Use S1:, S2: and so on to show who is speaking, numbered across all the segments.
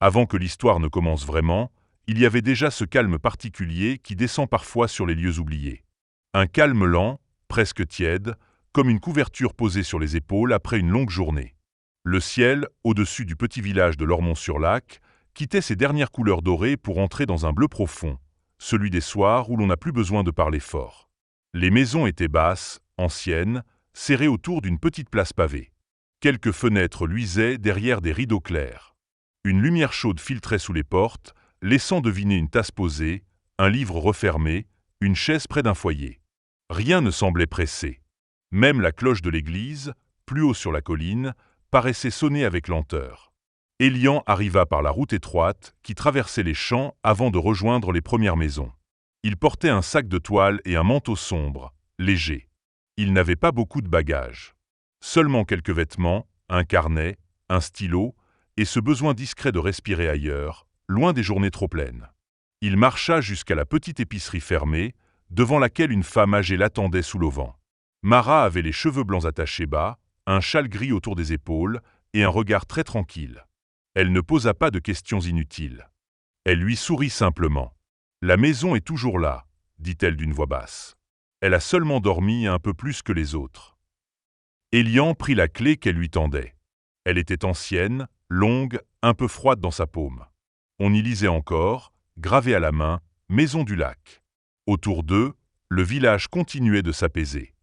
S1: Avant que l'histoire ne commence vraiment, il y avait déjà ce calme particulier qui descend parfois sur les lieux oubliés. Un calme lent, presque tiède, comme une couverture posée sur les épaules après une longue journée. Le ciel, au-dessus du petit village de Lormont-sur-Lac, quittait ses dernières couleurs dorées pour entrer dans un bleu profond, celui des soirs où l'on n'a plus besoin de parler fort. Les maisons étaient basses, anciennes, serrées autour d'une petite place pavée. Quelques fenêtres luisaient derrière des rideaux clairs. Une lumière chaude filtrait sous les portes, laissant deviner une tasse posée, un livre refermé, une chaise près d'un foyer. Rien ne semblait pressé. Même la cloche de l'église, plus haut sur la colline, paraissait sonner avec lenteur. Élian arriva par la route étroite qui traversait les champs avant de rejoindre les premières maisons. Il portait un sac de toile et un manteau sombre, léger. Il n'avait pas beaucoup de bagages. Seulement quelques vêtements, un carnet, un stylo, et ce besoin discret de respirer ailleurs, loin des journées trop pleines. Il marcha jusqu'à la petite épicerie fermée, devant laquelle une femme âgée l'attendait sous l'auvent. Mara avait les cheveux blancs attachés bas, un châle gris autour des épaules et un regard très tranquille. Elle ne posa pas de questions inutiles. Elle lui sourit simplement. « La maison est toujours là », dit-elle d'une voix basse. Elle a seulement dormi un peu plus que les autres. Élian prit la clé qu'elle lui tendait. Elle était ancienne, longue, un peu froide dans sa paume. On y lisait encore, gravé à la main, « Maison du lac ». Autour d'eux, le village continuait de s'apaiser.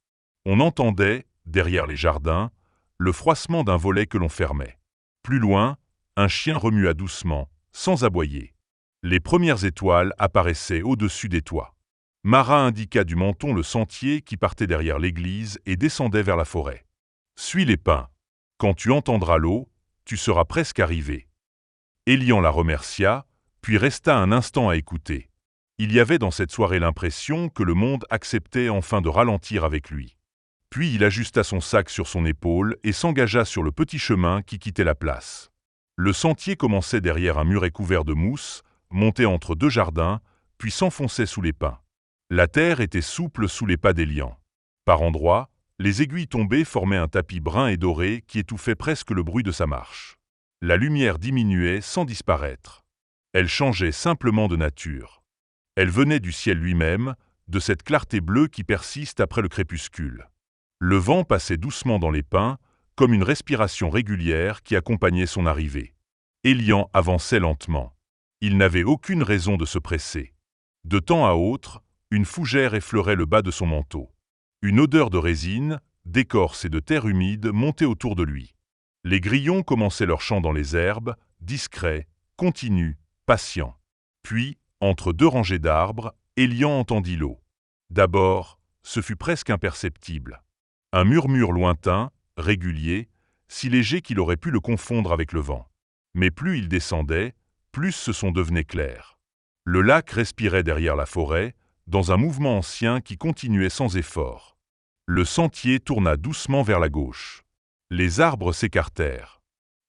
S1: On entendait, derrière les jardins, le froissement d'un volet que l'on fermait. Plus loin, un chien remua doucement, sans aboyer. Les premières étoiles apparaissaient au-dessus des toits. Mara indiqua du menton le sentier qui partait derrière l'église et descendait vers la forêt. « Suis les pins. Quand tu entendras l'eau, tu seras presque arrivé. » Élian la remercia, puis resta un instant à écouter. Il y avait dans cette soirée l'impression que le monde acceptait enfin de ralentir avec lui. Puis il ajusta son sac sur son épaule et s'engagea sur le petit chemin qui quittait la place. Le sentier commençait derrière un muret couvert de mousse, montait entre deux jardins, puis s'enfonçait sous les pins. La terre était souple sous les pas d'Élian. Par endroits, les aiguilles tombées formaient un tapis brun et doré qui étouffait presque le bruit de sa marche. La lumière diminuait sans disparaître. Elle changeait simplement de nature. Elle venait du ciel lui-même, de cette clarté bleue qui persiste après le crépuscule. Le vent passait doucement dans les pins, comme une respiration régulière qui accompagnait son arrivée. Élian avançait lentement. Il n'avait aucune raison de se presser. De temps à autre, une fougère effleurait le bas de son manteau. Une odeur de résine, d'écorce et de terre humide montait autour de lui. Les grillons commençaient leur chant dans les herbes, discrets, continus, patients. Puis, entre deux rangées d'arbres, Élian entendit l'eau. D'abord, ce fut presque imperceptible. Un murmure lointain, régulier, si léger qu'il aurait pu le confondre avec le vent. Mais plus il descendait, plus ce son devenait clair. Le lac respirait derrière la forêt, dans un mouvement ancien qui continuait sans effort. Le sentier tourna doucement vers la gauche. Les arbres s'écartèrent.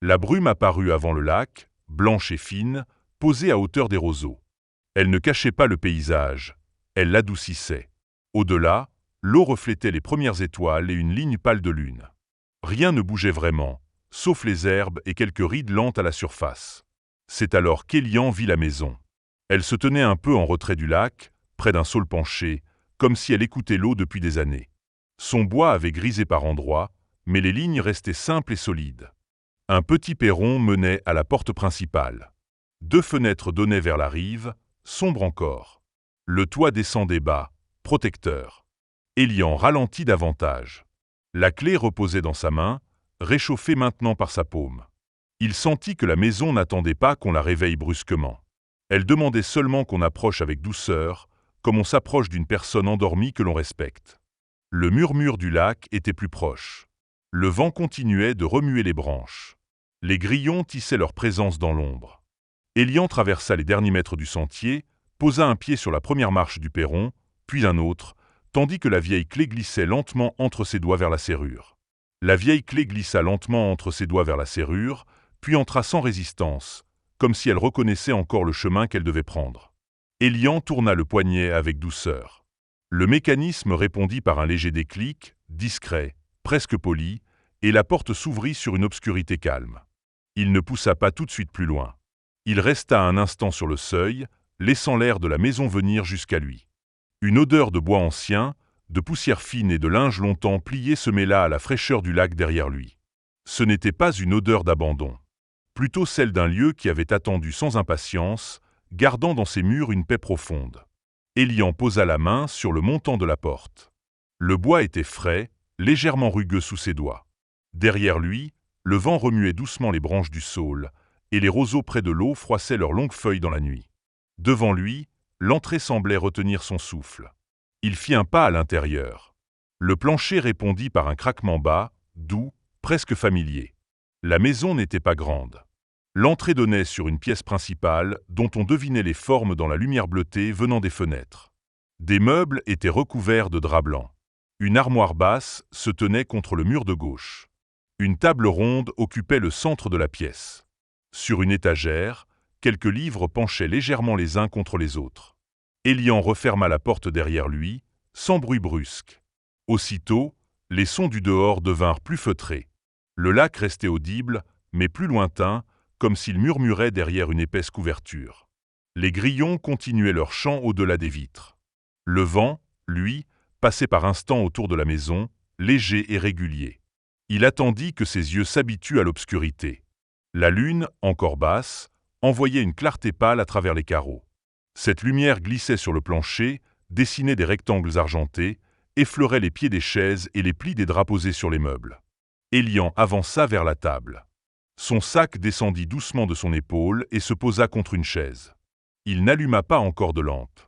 S1: La brume apparut avant le lac, blanche et fine, posée à hauteur des roseaux. Elle ne cachait pas le paysage, elle l'adoucissait. Au-delà, l'eau reflétait les premières étoiles et une ligne pâle de lune. Rien ne bougeait vraiment, sauf les herbes et quelques rides lentes à la surface. C'est alors qu'Élian vit la maison. Elle se tenait un peu en retrait du lac, près d'un saule penché, comme si elle écoutait l'eau depuis des années. Son bois avait grisé par endroits, mais les lignes restaient simples et solides. Un petit perron menait à la porte principale. 2 fenêtres donnaient vers la rive, sombres encore. Le toit descendait bas, protecteur. Élian ralentit davantage. La clé reposait dans sa main, réchauffée maintenant par sa paume. Il sentit que la maison n'attendait pas qu'on la réveille brusquement. Elle demandait seulement qu'on approche avec douceur, comme on s'approche d'une personne endormie que l'on respecte. Le murmure du lac était plus proche. Le vent continuait de remuer les branches. Les grillons tissaient leur présence dans l'ombre. Élian traversa les derniers mètres du sentier, posa un pied sur la première marche du perron, puis un autre, tandis que la vieille clé glissait lentement entre ses doigts vers la serrure. La vieille clé glissa lentement entre ses doigts vers la serrure, puis entra sans résistance, comme si elle reconnaissait encore le chemin qu'elle devait prendre. Élian tourna le poignet avec douceur. Le mécanisme répondit par un léger déclic, discret, presque poli, et la porte s'ouvrit sur une obscurité calme. Il ne poussa pas tout de suite plus loin. Il resta un instant sur le seuil, laissant l'air de la maison venir jusqu'à lui. Une odeur de bois ancien, de poussière fine et de linge longtemps plié se mêla à la fraîcheur du lac derrière lui. Ce n'était pas une odeur d'abandon, plutôt celle d'un lieu qui avait attendu sans impatience, gardant dans ses murs une paix profonde. Élian posa la main sur le montant de la porte. Le bois était frais, légèrement rugueux sous ses doigts. Derrière lui, le vent remuait doucement les branches du saule, et les roseaux près de l'eau froissaient leurs longues feuilles dans la nuit. Devant lui, l'entrée semblait retenir son souffle. Il fit un pas à l'intérieur. Le plancher répondit par un craquement bas, doux, presque familier. La maison n'était pas grande. L'entrée donnait sur une pièce principale dont on devinait les formes dans la lumière bleutée venant des fenêtres. Des meubles étaient recouverts de drap blanc. Une armoire basse se tenait contre le mur de gauche. Une table ronde occupait le centre de la pièce. Sur une étagère, quelques livres penchaient légèrement les uns contre les autres. Élian referma la porte derrière lui, sans bruit brusque. Aussitôt, les sons du dehors devinrent plus feutrés. Le lac restait audible, mais plus lointain, comme s'il murmurait derrière une épaisse couverture. Les grillons continuaient leur chant au-delà des vitres. Le vent, lui, passait par instants autour de la maison, léger et régulier. Il attendit que ses yeux s'habituent à l'obscurité. La lune, encore basse, envoyait une clarté pâle à travers les carreaux. Cette lumière glissait sur le plancher, dessinait des rectangles argentés, effleurait les pieds des chaises et les plis des draps posés sur les meubles. Élian avança vers la table. Son sac descendit doucement de son épaule et se posa contre une chaise. Il n'alluma pas encore de lampe.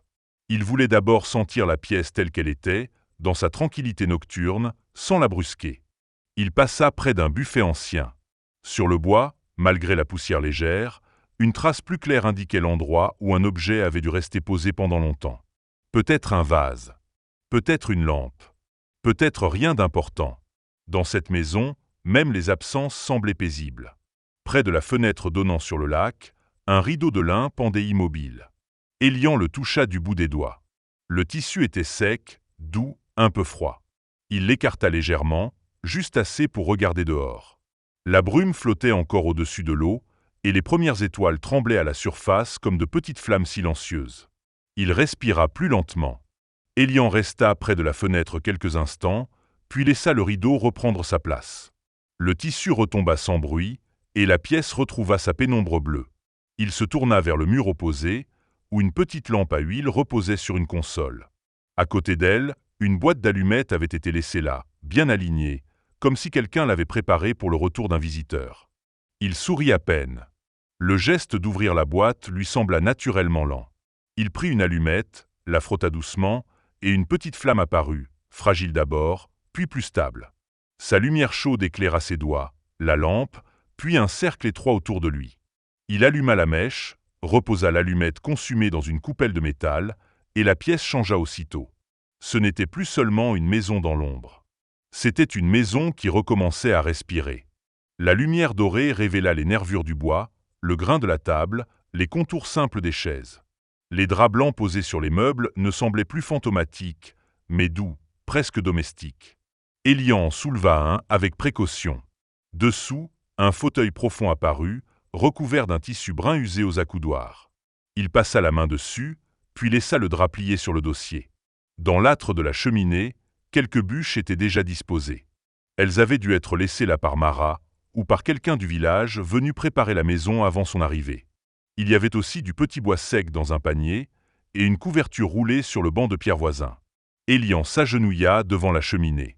S1: Il voulait d'abord sentir la pièce telle qu'elle était, dans sa tranquillité nocturne, sans la brusquer. Il passa près d'un buffet ancien. Sur le bois, malgré la poussière légère, une trace plus claire indiquait l'endroit où un objet avait dû rester posé pendant longtemps. Peut-être un vase, peut-être une lampe, peut-être rien d'important. Dans cette maison, même les absences semblaient paisibles. Près de la fenêtre donnant sur le lac, un rideau de lin pendait immobile. Élian le toucha du bout des doigts. Le tissu était sec, doux, un peu froid. Il l'écarta légèrement, juste assez pour regarder dehors. La brume flottait encore au-dessus de l'eau, et les premières étoiles tremblaient à la surface comme de petites flammes silencieuses. Il respira plus lentement. Élian resta près de la fenêtre quelques instants, puis laissa le rideau reprendre sa place. Le tissu retomba sans bruit, et la pièce retrouva sa pénombre bleue. Il se tourna vers le mur opposé, où une petite lampe à huile reposait sur une console. À côté d'elle, une boîte d'allumettes avait été laissée là, bien alignée, comme si quelqu'un l'avait préparée pour le retour d'un visiteur. Il sourit à peine. Le geste d'ouvrir la boîte lui sembla naturellement lent. Il prit une allumette, la frotta doucement, et une petite flamme apparut, fragile d'abord, puis plus stable. Sa lumière chaude éclaira ses doigts, la lampe, puis un cercle étroit autour de lui. Il alluma la mèche, reposa l'allumette consumée dans une coupelle de métal, et la pièce changea aussitôt. Ce n'était plus seulement une maison dans l'ombre. C'était une maison qui recommençait à respirer. La lumière dorée révéla les nervures du bois, le grain de la table, les contours simples des chaises. Les draps blancs posés sur les meubles ne semblaient plus fantomatiques, mais doux, presque domestiques. Élian en souleva un avec précaution. Dessous, un fauteuil profond apparut, recouvert d'un tissu brun usé aux accoudoirs. Il passa la main dessus, puis laissa le drap plié sur le dossier. Dans l'âtre de la cheminée, quelques bûches étaient déjà disposées. Elles avaient dû être laissées là par Marat, ou par quelqu'un du village venu préparer la maison avant son arrivée. Il y avait aussi du petit bois sec dans un panier, et une couverture roulée sur le banc de pierre voisin. Élian s'agenouilla devant la cheminée.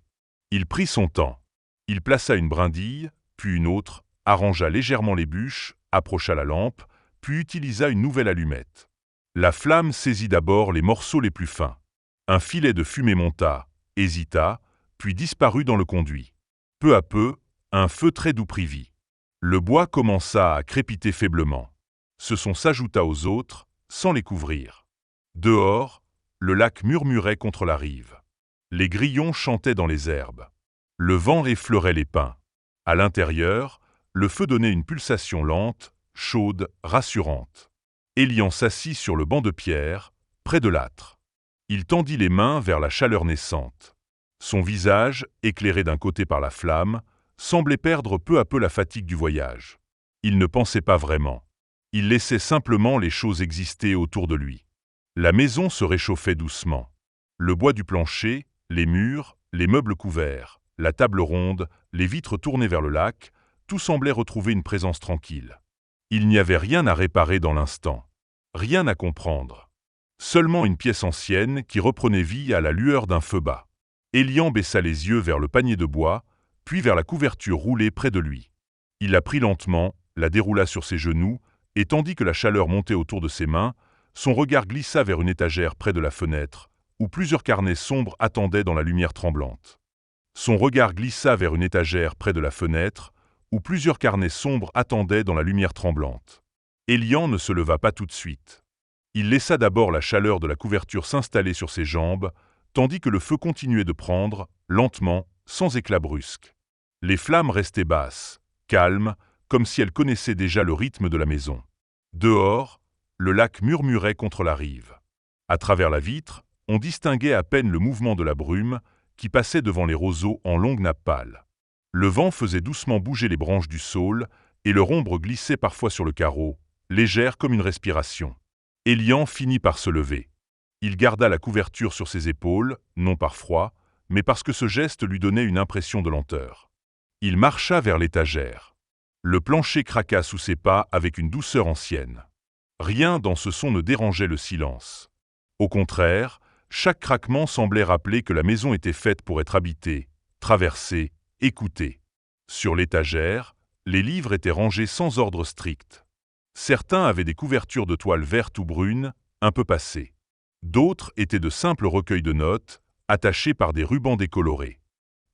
S1: Il prit son temps. Il plaça une brindille, puis une autre, arrangea légèrement les bûches, approcha la lampe, puis utilisa une nouvelle allumette. La flamme saisit d'abord les morceaux les plus fins. Un filet de fumée monta, hésita, puis disparut dans le conduit. Peu à peu, un feu très doux prit vie. Le bois commença à crépiter faiblement. Ce son s'ajouta aux autres, sans les couvrir. Dehors, le lac murmurait contre la rive. Les grillons chantaient dans les herbes. Le vent effleurait les pins. À l'intérieur, le feu donnait une pulsation lente, chaude, rassurante. Élian s'assit sur le banc de pierre, près de l'âtre. Il tendit les mains vers la chaleur naissante. Son visage, éclairé d'un côté par la flamme, semblait perdre peu à peu la fatigue du voyage. Il ne pensait pas vraiment. Il laissait simplement les choses exister autour de lui. La maison se réchauffait doucement. Le bois du plancher, les murs, les meubles couverts, la table ronde, les vitres tournées vers le lac, tout semblait retrouver une présence tranquille. Il n'y avait rien à réparer dans l'instant. Rien à comprendre. Seulement une pièce ancienne qui reprenait vie à la lueur d'un feu bas. Élian baissa les yeux vers le panier de bois, puis vers la couverture roulée près de lui. Il la prit lentement, la déroula sur ses genoux, et tandis que la chaleur montait autour de ses mains, son regard glissa vers une étagère près de la fenêtre, où plusieurs carnets sombres attendaient dans la lumière tremblante. Son regard glissa vers une étagère près de la fenêtre, où plusieurs carnets sombres attendaient dans la lumière tremblante. Élian ne se leva pas tout de suite. Il laissa d'abord la chaleur de la couverture s'installer sur ses jambes, tandis que le feu continuait de prendre, lentement, sans éclat brusque. Les flammes restaient basses, calmes, comme si elles connaissaient déjà le rythme de la maison. Dehors, le lac murmurait contre la rive. À travers la vitre, on distinguait à peine le mouvement de la brume qui passait devant les roseaux en longues nappes pâles. Le vent faisait doucement bouger les branches du saule et leur ombre glissait parfois sur le carreau, légère comme une respiration. Élian finit par se lever. Il garda la couverture sur ses épaules, non par froid, mais parce que ce geste lui donnait une impression de lenteur. Il marcha vers l'étagère. Le plancher craqua sous ses pas avec une douceur ancienne. Rien dans ce son ne dérangeait le silence. Au contraire, chaque craquement semblait rappeler que la maison était faite pour être habitée, traversée, écoutée. Sur l'étagère, les livres étaient rangés sans ordre strict. Certains avaient des couvertures de toile verte ou brune, un peu passées. D'autres étaient de simples recueils de notes, attachés par des rubans décolorés.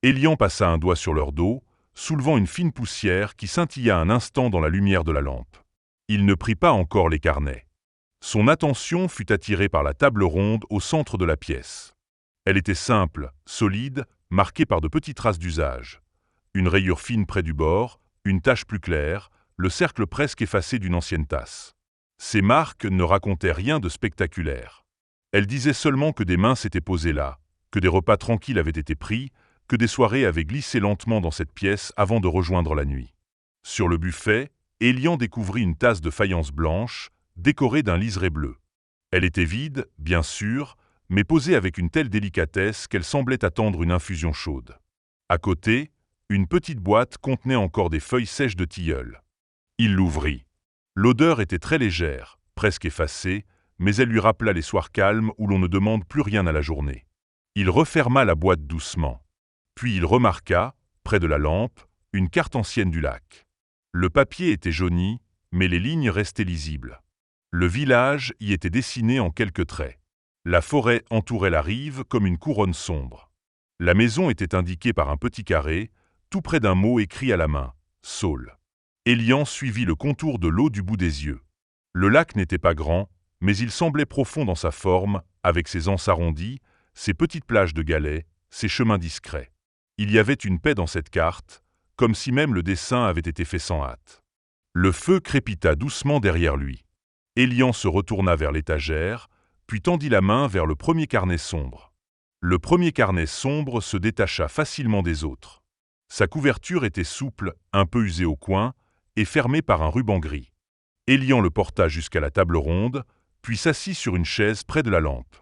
S1: Élian passa un doigt sur leur dos, soulevant une fine poussière qui scintilla un instant dans la lumière de la lampe. Il ne prit pas encore les carnets. Son attention fut attirée par la table ronde au centre de la pièce. Elle était simple, solide, marquée par de petites traces d'usage. Une rayure fine près du bord, une tache plus claire, le cercle presque effacé d'une ancienne tasse. Ces marques ne racontaient rien de spectaculaire. Elles disaient seulement que des mains s'étaient posées là, que des repas tranquilles avaient été pris, que des soirées avaient glissé lentement dans cette pièce avant de rejoindre la nuit. Sur le buffet, Élian découvrit une tasse de faïence blanche, décorée d'un liseré bleu. Elle était vide, bien sûr, mais posée avec une telle délicatesse qu'elle semblait attendre une infusion chaude. À côté, une petite boîte contenait encore des feuilles sèches de tilleul. Il l'ouvrit. L'odeur était très légère, presque effacée, mais elle lui rappela les soirs calmes où l'on ne demande plus rien à la journée. Il referma la boîte doucement. Puis il remarqua, près de la lampe, une carte ancienne du lac. Le papier était jauni, mais les lignes restaient lisibles. Le village y était dessiné en quelques traits. La forêt entourait la rive comme une couronne sombre. La maison était indiquée par un petit carré, tout près d'un mot écrit à la main, « Saule ». Élian suivit le contour de l'eau du bout des yeux. Le lac n'était pas grand, mais il semblait profond dans sa forme, avec ses anses arrondies, ses petites plages de galets, ses chemins discrets. Il y avait une paix dans cette carte, comme si même le dessin avait été fait sans hâte. Le feu crépita doucement derrière lui. Élian se retourna vers l'étagère, puis tendit la main vers le premier carnet sombre. Le premier carnet sombre se détacha facilement des autres. Sa couverture était souple, un peu usée au coin, et fermée par un ruban gris. Élian le porta jusqu'à la table ronde, puis s'assit sur une chaise près de la lampe.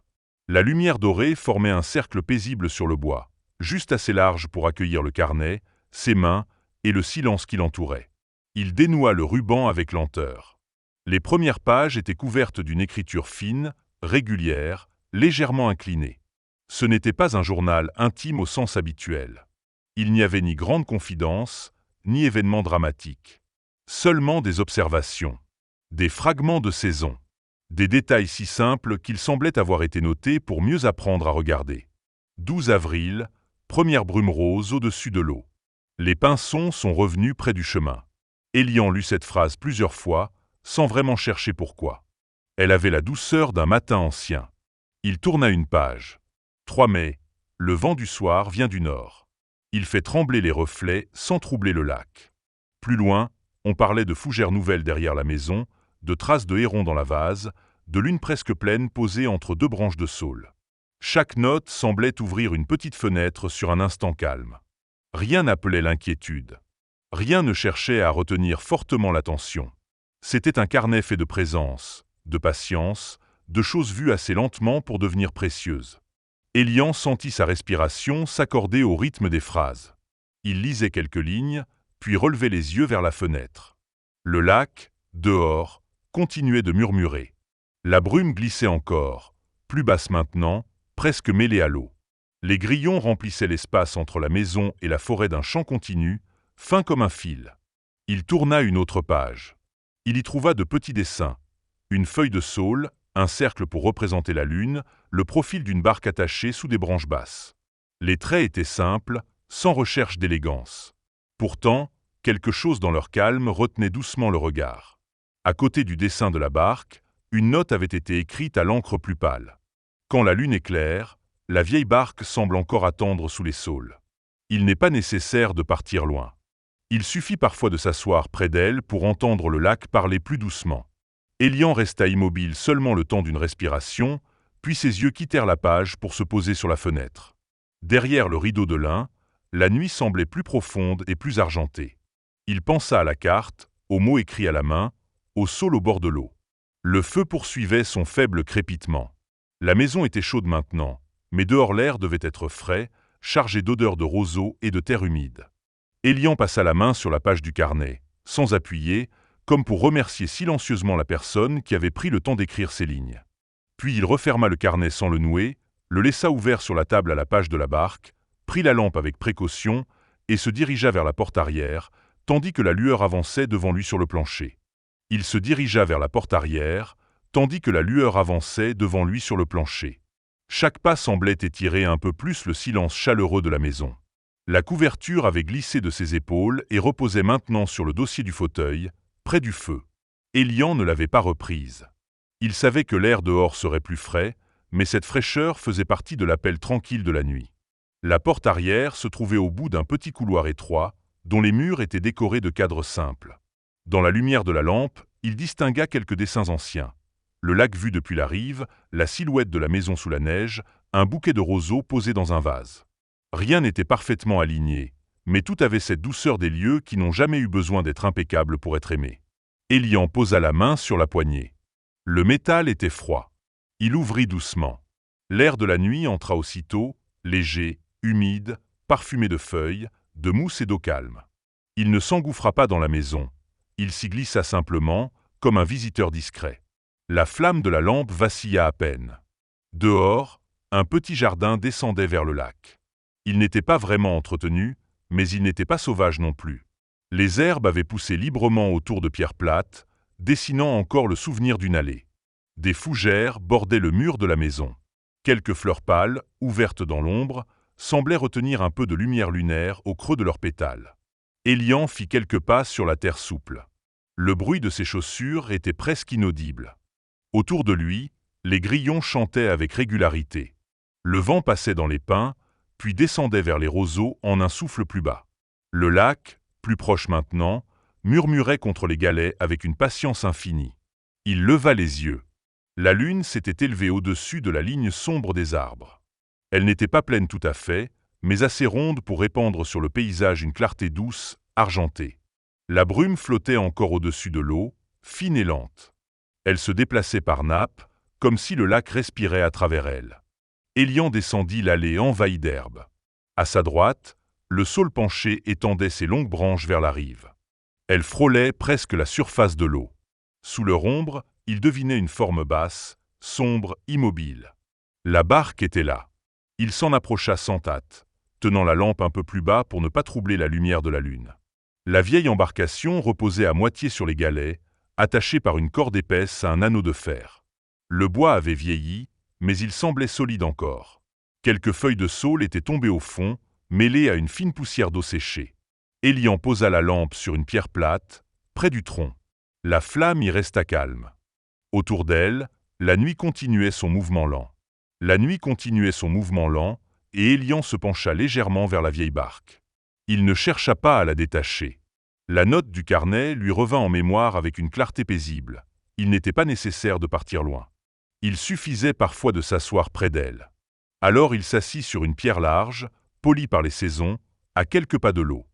S1: La lumière dorée formait un cercle paisible sur le bois, juste assez large pour accueillir le carnet, ses mains et le silence qui l'entourait. Il dénoua le ruban avec lenteur. Les premières pages étaient couvertes d'une écriture fine, régulière, légèrement inclinée. Ce n'était pas un journal intime au sens habituel. Il n'y avait ni grande confidence, ni événement dramatique. Seulement des observations, des fragments de saison, des détails si simples qu'ils semblaient avoir été notés pour mieux apprendre à regarder. 12 avril, première brume rose au-dessus de l'eau. Les pinsons sont revenus près du chemin. Élian lut cette phrase plusieurs fois, sans vraiment chercher pourquoi. Elle avait la douceur d'un matin ancien. Il tourna une page. 3 mai, le vent du soir vient du nord. Il fait trembler les reflets sans troubler le lac. Plus loin, on parlait de fougères nouvelles derrière la maison, de traces de hérons dans la vase, de lune presque pleine posée entre deux branches de saule. Chaque note semblait ouvrir une petite fenêtre sur un instant calme. Rien n'appelait l'inquiétude. Rien ne cherchait à retenir fortement l'attention. C'était un carnet fait de présence, de patience, de choses vues assez lentement pour devenir précieuses. Élian sentit sa respiration s'accorder au rythme des phrases. Il lisait quelques lignes, puis relevait les yeux vers la fenêtre. Le lac, dehors, continuait de murmurer. La brume glissait encore, plus basse maintenant, presque mêlée à l'eau. Les grillons remplissaient l'espace entre la maison et la forêt d'un champ continu, fin comme un fil. Il tourna une autre page. Il y trouva de petits dessins, une feuille de saule, un cercle pour représenter la lune, le profil d'une barque attachée sous des branches basses. Les traits étaient simples, sans recherche d'élégance. Pourtant, quelque chose dans leur calme retenait doucement le regard. À côté du dessin de la barque, une note avait été écrite à l'encre plus pâle. Quand la lune est claire, la vieille barque semble encore attendre sous les saules. Il n'est pas nécessaire de partir loin. Il suffit parfois de s'asseoir près d'elle pour entendre le lac parler plus doucement. Élian resta immobile seulement le temps d'une respiration, puis ses yeux quittèrent la page pour se poser sur la fenêtre. Derrière le rideau de lin, la nuit semblait plus profonde et plus argentée. Il pensa à la carte, aux mots écrits à la main, au saule au bord de l'eau. Le feu poursuivait son faible crépitement. La maison était chaude maintenant, mais dehors l'air devait être frais, chargé d'odeurs de roseaux et de terre humide. Élian passa la main sur la page du carnet, sans appuyer, comme pour remercier silencieusement la personne qui avait pris le temps d'écrire ces lignes. Puis il referma le carnet sans le nouer, le laissa ouvert sur la table à la page de la barque, prit la lampe avec précaution et se dirigea vers la porte arrière, tandis que la lueur avançait devant lui sur le plancher. Il se dirigea vers la porte arrière, tandis que la lueur avançait devant lui sur le plancher. Chaque pas semblait étirer un peu plus le silence chaleureux de la maison. La couverture avait glissé de ses épaules et reposait maintenant sur le dossier du fauteuil, près du feu. Élian ne l'avait pas reprise. Il savait que l'air dehors serait plus frais, mais cette fraîcheur faisait partie de l'appel tranquille de la nuit. La porte arrière se trouvait au bout d'un petit couloir étroit, dont les murs étaient décorés de cadres simples. Dans la lumière de la lampe, il distingua quelques dessins anciens. Le lac vu depuis la rive, la silhouette de la maison sous la neige, un bouquet de roseaux posé dans un vase. Rien n'était parfaitement aligné, mais tout avait cette douceur des lieux qui n'ont jamais eu besoin d'être impeccables pour être aimés. Élian posa la main sur la poignée. Le métal était froid. Il ouvrit doucement. L'air de la nuit entra aussitôt, léger, humide, parfumé de feuilles, de mousse et d'eau calme. Il ne s'engouffra pas dans la maison. Il s'y glissa simplement, comme un visiteur discret. La flamme de la lampe vacilla à peine. Dehors, un petit jardin descendait vers le lac. Il n'était pas vraiment entretenu, mais il n'était pas sauvage non plus. Les herbes avaient poussé librement autour de pierres plates, dessinant encore le souvenir d'une allée. Des fougères bordaient le mur de la maison. Quelques fleurs pâles, ouvertes dans l'ombre, semblaient retenir un peu de lumière lunaire au creux de leurs pétales. Élian fit quelques pas sur la terre souple. Le bruit de ses chaussures était presque inaudible. Autour de lui, les grillons chantaient avec régularité. Le vent passait dans les pins, puis descendait vers les roseaux en un souffle plus bas. Le lac, plus proche maintenant, murmurait contre les galets avec une patience infinie. Il leva les yeux. La lune s'était élevée au-dessus de la ligne sombre des arbres. Elle n'était pas pleine tout à fait, mais assez ronde pour répandre sur le paysage une clarté douce, argentée. La brume flottait encore au-dessus de l'eau, fine et lente. Elle se déplaçait par nappes, comme si le lac respirait à travers elle. Élian descendit l'allée envahie d'herbe. À sa droite, le saule penché étendait ses longues branches vers la rive. Elle frôlait presque la surface de l'eau. Sous leur ombre, il devinait une forme basse, sombre, immobile. La barque était là. Il s'en approcha sans hâte, tenant la lampe un peu plus bas pour ne pas troubler la lumière de la lune. La vieille embarcation reposait à moitié sur les galets, attachée par une corde épaisse à un anneau de fer. Le bois avait vieilli, mais il semblait solide encore. Quelques feuilles de saule étaient tombées au fond, mêlées à une fine poussière d'eau séchée. Élian posa la lampe sur une pierre plate, près du tronc. La flamme y resta calme. Autour d'elle, la nuit continuait son mouvement lent. La nuit continuait son mouvement lent, et Élian se pencha légèrement vers la vieille barque. Il ne chercha pas à la détacher. La note du carnet lui revint en mémoire avec une clarté paisible. Il n'était pas nécessaire de partir loin. Il suffisait parfois de s'asseoir près d'elle. Alors il s'assit sur une pierre large, polie par les saisons, à quelques pas de l'eau.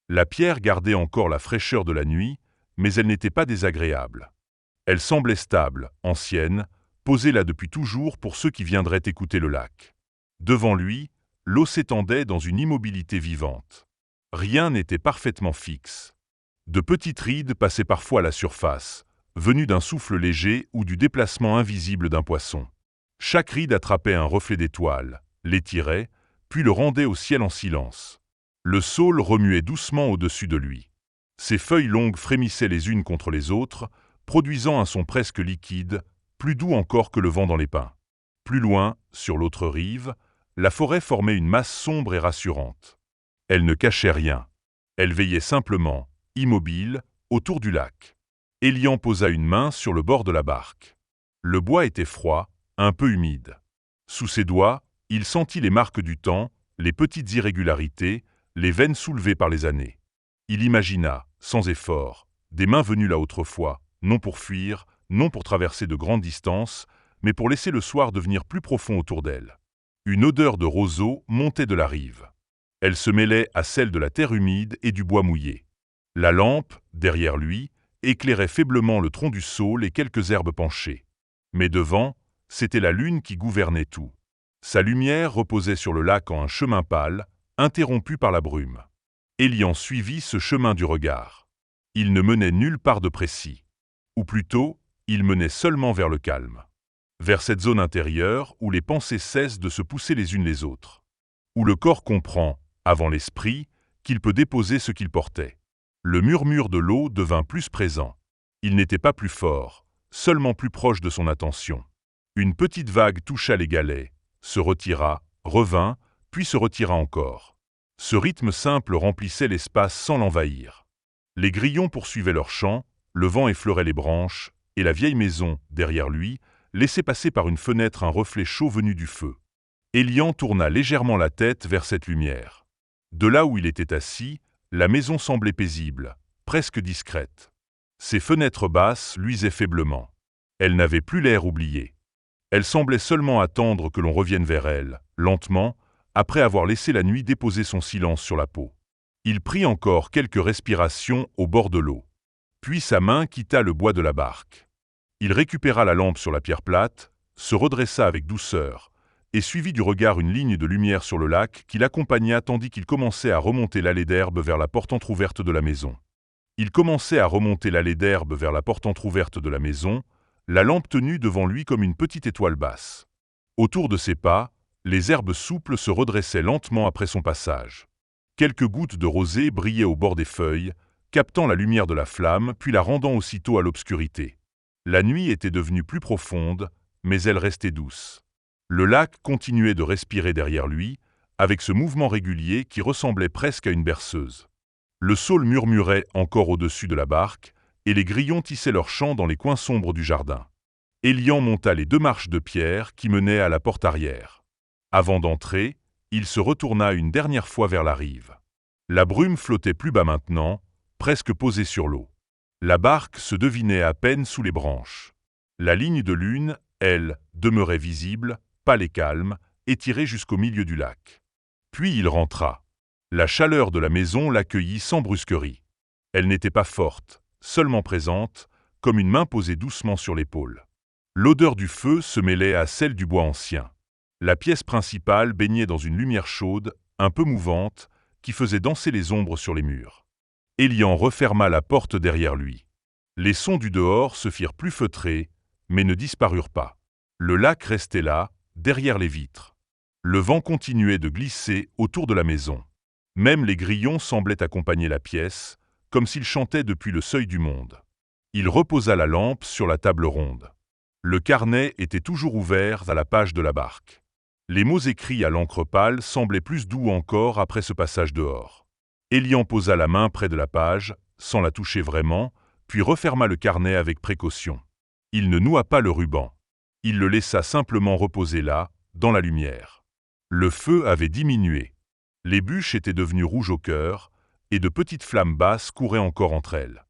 S1: La pierre gardait encore la fraîcheur de la nuit, mais elle n'était pas désagréable. Elle semblait stable, ancienne, posée là depuis toujours pour ceux qui viendraient écouter le lac. Devant lui, l'eau s'étendait dans une immobilité vivante. Rien n'était parfaitement fixe. De petites rides passaient parfois à la surface, venues d'un souffle léger ou du déplacement invisible d'un poisson. Chaque ride attrapait un reflet d'étoile, l'étirait, puis le rendait au ciel en silence. Le saule remuait doucement au-dessus de lui. Ses feuilles longues frémissaient les unes contre les autres, produisant un son presque liquide, plus doux encore que le vent dans les pins. Plus loin, sur l'autre rive, la forêt formait une masse sombre et rassurante. Elle ne cachait rien. Elle veillait simplement, immobile, autour du lac. Élian posa une main sur le bord de la barque. Le bois était froid, un peu humide. Sous ses doigts, il sentit les marques du temps, les petites irrégularités, les veines soulevées par les années. Il imagina, sans effort, des mains venues là autrefois, non pour fuir, non pour traverser de grandes distances, mais pour laisser le soir devenir plus profond autour d'elle. Une odeur de roseau montait de la rive. Elle se mêlait à celle de la terre humide et du bois mouillé. La lampe, derrière lui, éclairait faiblement le tronc du saule et quelques herbes penchées. Mais devant, c'était la lune qui gouvernait tout. Sa lumière reposait sur le lac en un chemin pâle, interrompu par la brume. Élian suivit ce chemin du regard. Il ne menait nulle part de précis. Ou plutôt, il menait seulement vers le calme. Vers cette zone intérieure où les pensées cessent de se pousser les unes les autres. Où le corps comprend, avant l'esprit, qu'il peut déposer ce qu'il portait. Le murmure de l'eau devint plus présent. Il n'était pas plus fort, seulement plus proche de son attention. Une petite vague toucha les galets, se retira, revint, puis se retira encore. Ce rythme simple remplissait l'espace sans l'envahir. Les grillons poursuivaient leur chant, le vent effleurait les branches, et la vieille maison, derrière lui, laissait passer par une fenêtre un reflet chaud venu du feu. Élian tourna légèrement la tête vers cette lumière. De là où il était assis, la maison semblait paisible, presque discrète. Ses fenêtres basses luisaient faiblement. Elle n'avait plus l'air oublié. Elle semblait seulement attendre que l'on revienne vers elle, lentement, après avoir laissé la nuit déposer son silence sur la peau. Il prit encore quelques respirations au bord de l'eau. Puis sa main quitta le bois de la barque. Il récupéra la lampe sur la pierre plate, se redressa avec douceur, et suivit du regard une ligne de lumière sur le lac qui l'accompagna tandis qu'il commençait à remonter l'allée d'herbe vers la porte entr'ouverte de la maison. Il commençait à remonter l'allée d'herbe vers la porte entr'ouverte de la maison, la lampe tenue devant lui comme une petite étoile basse. Autour de ses pas, les herbes souples se redressaient lentement après son passage. Quelques gouttes de rosée brillaient au bord des feuilles, captant la lumière de la flamme puis la rendant aussitôt à l'obscurité. La nuit était devenue plus profonde, mais elle restait douce. Le lac continuait de respirer derrière lui, avec ce mouvement régulier qui ressemblait presque à une berceuse. Le saule murmurait encore au-dessus de la barque, et les grillons tissaient leurs chants dans les coins sombres du jardin. Élian monta les 2 marches de pierre qui menaient à la porte arrière. Avant d'entrer, il se retourna une dernière fois vers la rive. La brume flottait plus bas maintenant, presque posée sur l'eau. La barque se devinait à peine sous les branches. La ligne de lune, elle, demeurait visible, pâle et calme, étirée jusqu'au milieu du lac. Puis il rentra. La chaleur de la maison l'accueillit sans brusquerie. Elle n'était pas forte, seulement présente, comme une main posée doucement sur l'épaule. L'odeur du feu se mêlait à celle du bois ancien. La pièce principale baignait dans une lumière chaude, un peu mouvante, qui faisait danser les ombres sur les murs. Élian referma la porte derrière lui. Les sons du dehors se firent plus feutrés, mais ne disparurent pas. Le lac restait là, derrière les vitres. Le vent continuait de glisser autour de la maison. Même les grillons semblaient accompagner la pièce, comme s'ils chantaient depuis le seuil du monde. Il reposa la lampe sur la table ronde. Le carnet était toujours ouvert à la page de la barque. Les mots écrits à l'encre pâle semblaient plus doux encore après ce passage dehors. Élian posa la main près de la page, sans la toucher vraiment, puis referma le carnet avec précaution. Il ne noua pas le ruban. Il le laissa simplement reposer là, dans la lumière. Le feu avait diminué. Les bûches étaient devenues rouges au cœur, et de petites flammes basses couraient encore entre elles.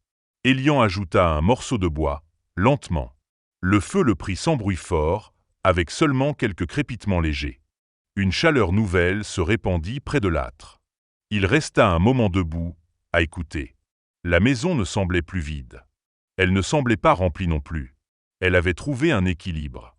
S1: Élian ajouta un morceau de bois, lentement. Le feu le prit sans bruit fort, avec seulement quelques crépitements légers. Une chaleur nouvelle se répandit près de l'âtre. Il resta un moment debout, à écouter. La maison ne semblait plus vide. Elle ne semblait pas remplie non plus. Elle avait trouvé un équilibre.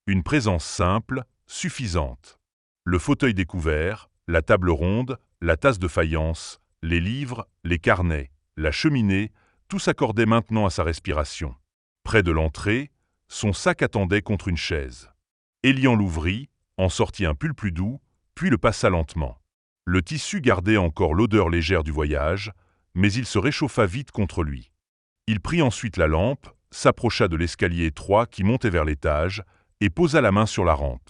S1: Une présence simple, suffisante. Le fauteuil découvert, la table ronde, la tasse de faïence, les livres, les carnets, la cheminée, tout s'accordait maintenant à sa respiration. Près de l'entrée, son sac attendait contre une chaise. Elian l'ouvrit, en sortit un pull plus doux, puis le passa lentement. Le tissu gardait encore l'odeur légère du voyage, mais il se réchauffa vite contre lui. Il prit ensuite la lampe, s'approcha de l'escalier étroit qui montait vers l'étage, et posa la main sur la rampe.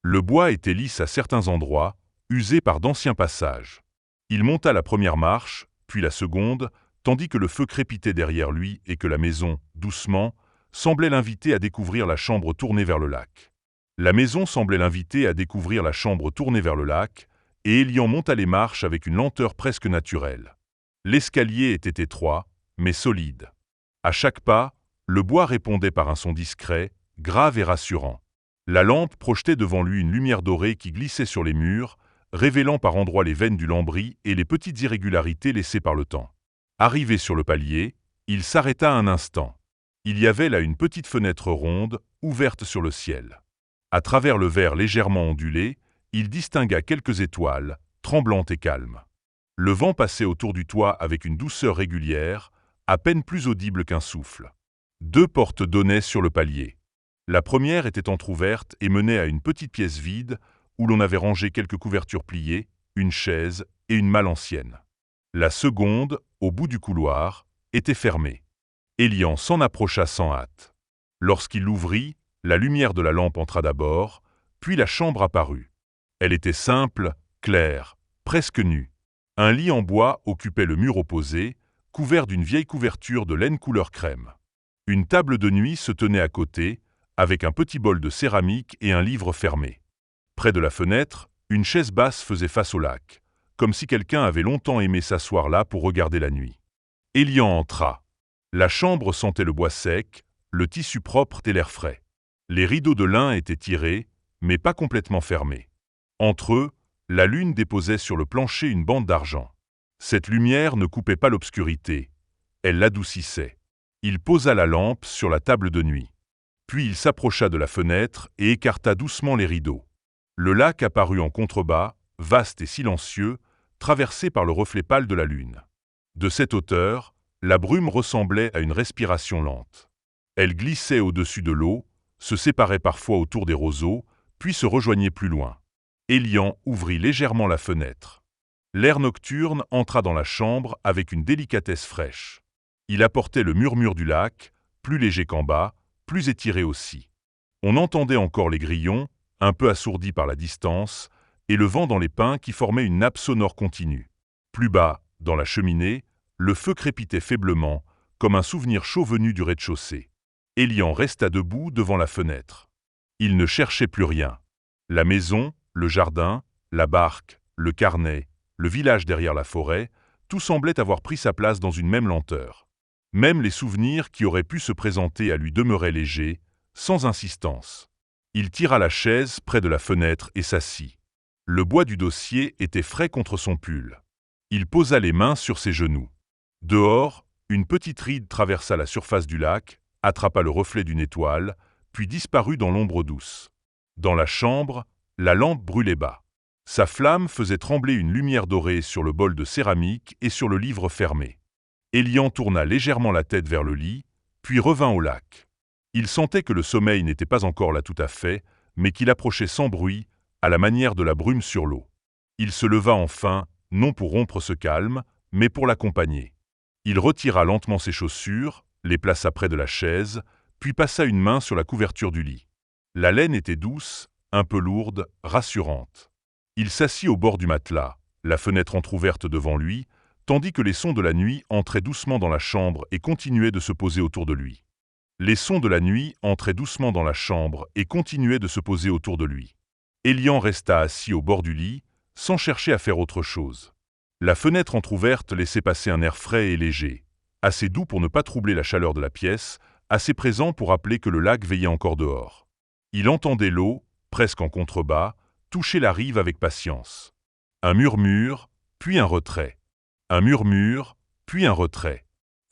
S1: Le bois était lisse à certains endroits, usé par d'anciens passages. Il monta la première marche, puis la seconde, tandis que le feu crépitait derrière lui et que la maison, doucement, semblait l'inviter à découvrir la chambre tournée vers le lac. La maison semblait l'inviter à découvrir la chambre tournée vers le lac, et Elian monta les marches avec une lenteur presque naturelle. L'escalier était étroit, mais solide. À chaque pas, le bois répondait par un son discret, grave et rassurant. La lampe projetait devant lui une lumière dorée qui glissait sur les murs, révélant par endroits les veines du lambris et les petites irrégularités laissées par le temps. Arrivé sur le palier, il s'arrêta un instant. Il y avait là une petite fenêtre ronde, ouverte sur le ciel. À travers le verre légèrement ondulé, il distingua quelques étoiles, tremblantes et calmes. Le vent passait autour du toit avec une douceur régulière, à peine plus audible qu'un souffle. 2 portes donnaient sur le palier. La première était entr'ouverte et menait à une petite pièce vide où l'on avait rangé quelques couvertures pliées, une chaise et une malle ancienne. La seconde, au bout du couloir, était fermée. Elian s'en approcha sans hâte. Lorsqu'il l'ouvrit, la lumière de la lampe entra d'abord, puis la chambre apparut. Elle était simple, claire, presque nue. Un lit en bois occupait le mur opposé, couvert d'une vieille couverture de laine couleur crème. Une table de nuit se tenait à côté, avec un petit bol de céramique et un livre fermé. Près de la fenêtre, une chaise basse faisait face au lac, comme si quelqu'un avait longtemps aimé s'asseoir là pour regarder la nuit. Elian entra. La chambre sentait le bois sec, le tissu propre et l'air frais. Les rideaux de lin étaient tirés, mais pas complètement fermés. Entre eux, la lune déposait sur le plancher une bande d'argent. Cette lumière ne coupait pas l'obscurité, elle l'adoucissait. Il posa la lampe sur la table de nuit. Puis il s'approcha de la fenêtre et écarta doucement les rideaux. Le lac apparut en contrebas, vaste et silencieux, traversé par le reflet pâle de la lune. De cette hauteur, la brume ressemblait à une respiration lente. Elle glissait au-dessus de l'eau, se séparait parfois autour des roseaux, puis se rejoignait plus loin. Elian ouvrit légèrement la fenêtre. L'air nocturne entra dans la chambre avec une délicatesse fraîche. Il apportait le murmure du lac, plus léger qu'en bas, plus étiré aussi. On entendait encore les grillons, un peu assourdis par la distance, et le vent dans les pins qui formait une nappe sonore continue. Plus bas, dans la cheminée, le feu crépitait faiblement, comme un souvenir chaud venu du rez-de-chaussée. Elian resta debout devant la fenêtre. Il ne cherchait plus rien. La maison, le jardin, la barque, le carnet, le village derrière la forêt, tout semblait avoir pris sa place dans une même lenteur. Même les souvenirs qui auraient pu se présenter à lui demeuraient légers, sans insistance. Il tira la chaise près de la fenêtre et s'assit. Le bois du dossier était frais contre son pull. Il posa les mains sur ses genoux. Dehors, une petite ride traversa la surface du lac, attrapa le reflet d'une étoile, puis disparut dans l'ombre douce. Dans la chambre, la lampe brûlait bas. Sa flamme faisait trembler une lumière dorée sur le bol de céramique et sur le livre fermé. Elian tourna légèrement la tête vers le lit, puis revint au lac. Il sentait que le sommeil n'était pas encore là tout à fait, mais qu'il approchait sans bruit, à la manière de la brume sur l'eau. Il se leva enfin, non pour rompre ce calme, mais pour l'accompagner. Il retira lentement ses chaussures, les plaça près de la chaise, puis passa une main sur la couverture du lit. La laine était douce, un peu lourde, rassurante. Il s'assit au bord du matelas, la fenêtre entr'ouverte devant lui, tandis que les sons de la nuit entraient doucement dans la chambre et continuaient de se poser autour de lui. Les sons de la nuit entraient doucement dans la chambre et continuaient de se poser autour de lui. Elian resta assis au bord du lit, sans chercher à faire autre chose. La fenêtre entr'ouverte laissait passer un air frais et léger, assez doux pour ne pas troubler la chaleur de la pièce, assez présent pour rappeler que le lac veillait encore dehors. Il entendait l'eau, presque en contrebas, toucher la rive avec patience. Un murmure, puis un retrait. Un murmure, puis un retrait.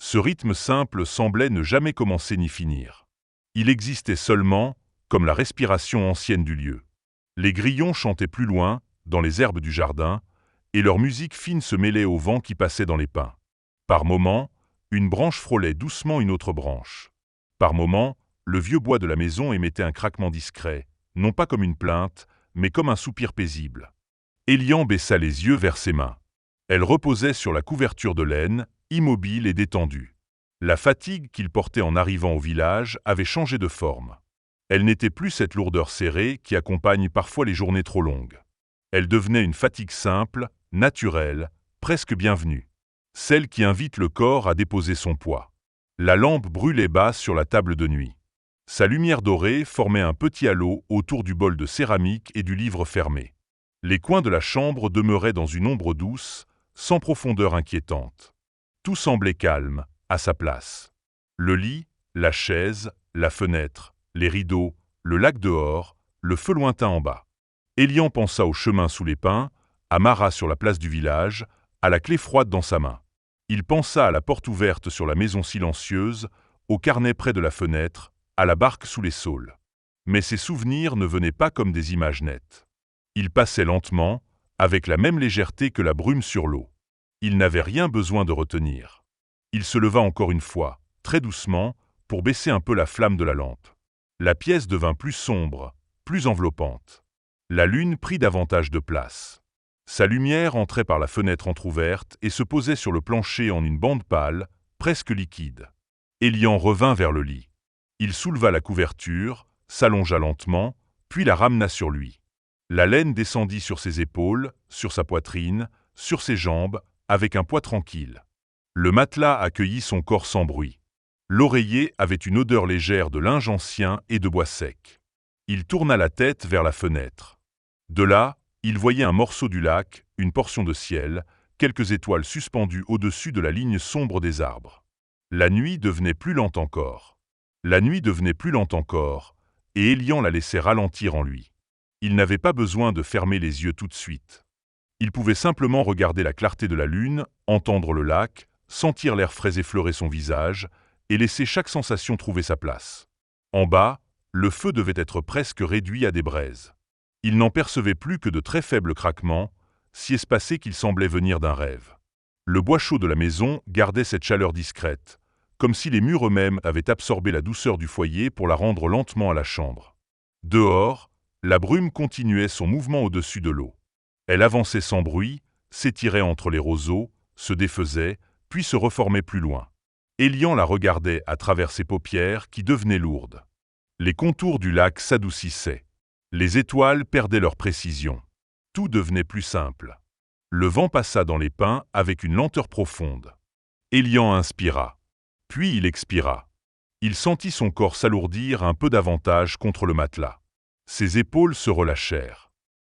S1: Ce rythme simple semblait ne jamais commencer ni finir. Il existait seulement, comme la respiration ancienne du lieu. Les grillons chantaient plus loin, dans les herbes du jardin, et leur musique fine se mêlait au vent qui passait dans les pins. Par moments, une branche frôlait doucement une autre branche. Par moments, le vieux bois de la maison émettait un craquement discret, non pas comme une plainte, mais comme un soupir paisible. Élian baissa les yeux vers ses mains. Elles reposaient sur la couverture de laine, immobile et détendue. La fatigue qu'il portait en arrivant au village avait changé de forme. Elle n'était plus cette lourdeur serrée qui accompagne parfois les journées trop longues. Elle devenait une fatigue simple, naturelle, presque bienvenue. Celle qui invite le corps à déposer son poids. La lampe brûlait basse sur la table de nuit. Sa lumière dorée formait un petit halo autour du bol de céramique et du livre fermé. Les coins de la chambre demeuraient dans une ombre douce, sans profondeur inquiétante. Tout semblait calme, à sa place. Le lit, la chaise, la fenêtre, les rideaux, le lac dehors, le feu lointain en bas. Élian pensa au chemin sous les pins, à Marat sur la place du village, à la clé froide dans sa main. Il pensa à la porte ouverte sur la maison silencieuse, au carnet près de la fenêtre, à la barque sous les saules. Mais ces souvenirs ne venaient pas comme des images nettes. Ils passaient lentement, avec la même légèreté que la brume sur l'eau. Il n'avait rien besoin de retenir. Il se leva encore une fois, très doucement, pour baisser un peu la flamme de la lampe. La pièce devint plus sombre, plus enveloppante. La lune prit davantage de place. Sa lumière entrait par la fenêtre entr'ouverte et se posait sur le plancher en une bande pâle, presque liquide. Élian revint vers le lit. Il souleva la couverture, s'allongea lentement, puis la ramena sur lui. La laine descendit sur ses épaules, sur sa poitrine, sur ses jambes, avec un poids tranquille. Le matelas accueillit son corps sans bruit. L'oreiller avait une odeur légère de linge ancien et de bois sec. Il tourna la tête vers la fenêtre. De là, il voyait un morceau du lac, une portion de ciel, quelques étoiles suspendues au-dessus de la ligne sombre des arbres. La nuit devenait plus lente encore. La nuit devenait plus lente encore, et Élian la laissait ralentir en lui. Il n'avait pas besoin de fermer les yeux tout de suite. Il pouvait simplement regarder la clarté de la lune, entendre le lac, sentir l'air frais effleurer son visage, et laisser chaque sensation trouver sa place. En bas, le feu devait être presque réduit à des braises. Il n'en percevait plus que de très faibles craquements, si espacés qu'ils semblaient venir d'un rêve. Le bois chaud de la maison gardait cette chaleur discrète, comme si les murs eux-mêmes avaient absorbé la douceur du foyer pour la rendre lentement à la chambre. Dehors, la brume continuait son mouvement au-dessus de l'eau. Elle avançait sans bruit, s'étirait entre les roseaux, se défaisait, puis se reformait plus loin. Élian la regardait à travers ses paupières qui devenaient lourdes. Les contours du lac s'adoucissaient. Les étoiles perdaient leur précision. Tout devenait plus simple. Le vent passa dans les pins avec une lenteur profonde. Élian inspira. Puis il expira. Il sentit son corps s'alourdir un peu davantage contre le matelas. Ses épaules se relâchèrent.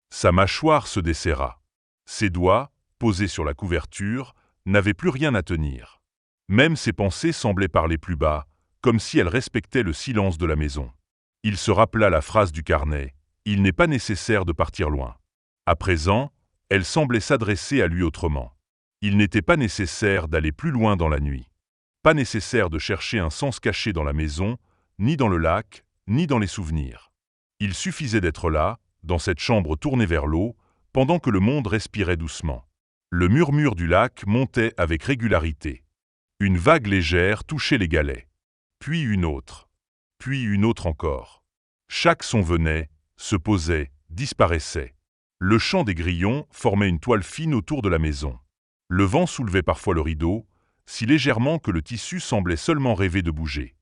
S1: Sa mâchoire se desserra. Ses doigts, posés sur la couverture, n'avaient plus rien à tenir. Même ses pensées semblaient parler plus bas, comme si elles respectaient le silence de la maison. Il se rappela la phrase du carnet. Il n'est pas nécessaire de partir loin. À présent, elle semblait s'adresser à lui autrement. Il n'était pas nécessaire d'aller plus loin dans la nuit. Pas nécessaire de chercher un sens caché dans la maison, ni dans le lac, ni dans les souvenirs. Il suffisait d'être là, dans cette chambre tournée vers l'eau, pendant que le monde respirait doucement. Le murmure du lac montait avec régularité. Une vague légère touchait les galets. Puis une autre encore. Chaque son venait, se posait, disparaissait. Le chant des grillons formait une toile fine autour de la maison. Le vent soulevait parfois le rideau, si légèrement que le tissu semblait seulement rêver de bouger.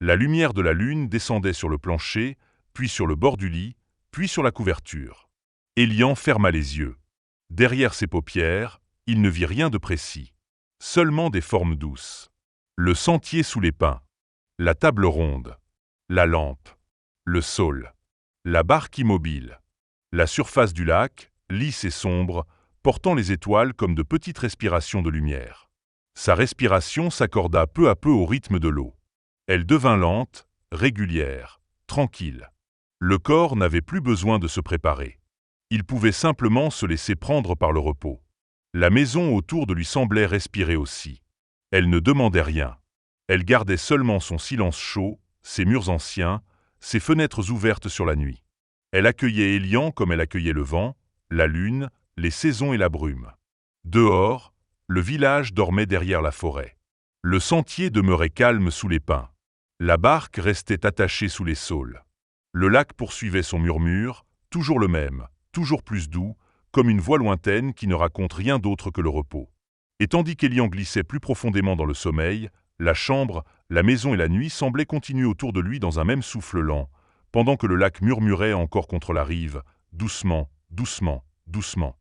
S1: La lumière de la lune descendait sur le plancher, puis sur le bord du lit, puis sur la couverture. Élian ferma les yeux. Derrière ses paupières, il ne vit rien de précis. Seulement des formes douces. Le sentier sous les pins. La table ronde. La lampe. Le saule. La barque immobile. La surface du lac, lisse et sombre, portant les étoiles comme de petites respirations de lumière. Sa respiration s'accorda peu à peu au rythme de l'eau. Elle devint lente, régulière, tranquille. Le corps n'avait plus besoin de se préparer. Il pouvait simplement se laisser prendre par le repos. La maison autour de lui semblait respirer aussi. Elle ne demandait rien. Elle gardait seulement son silence chaud, ses murs anciens, ses fenêtres ouvertes sur la nuit. Elle accueillait Élian comme elle accueillait le vent, la lune, les saisons et la brume. Dehors, le village dormait derrière la forêt. Le sentier demeurait calme sous les pins. La barque restait attachée sous les saules. Le lac poursuivait son murmure, toujours le même, toujours plus doux, comme une voix lointaine qui ne raconte rien d'autre que le repos. Et tandis qu'Élian glissait plus profondément dans le sommeil, la chambre, la maison et la nuit semblaient continuer autour de lui dans un même souffle lent, pendant que le lac murmurait encore contre la rive, doucement, doucement, doucement.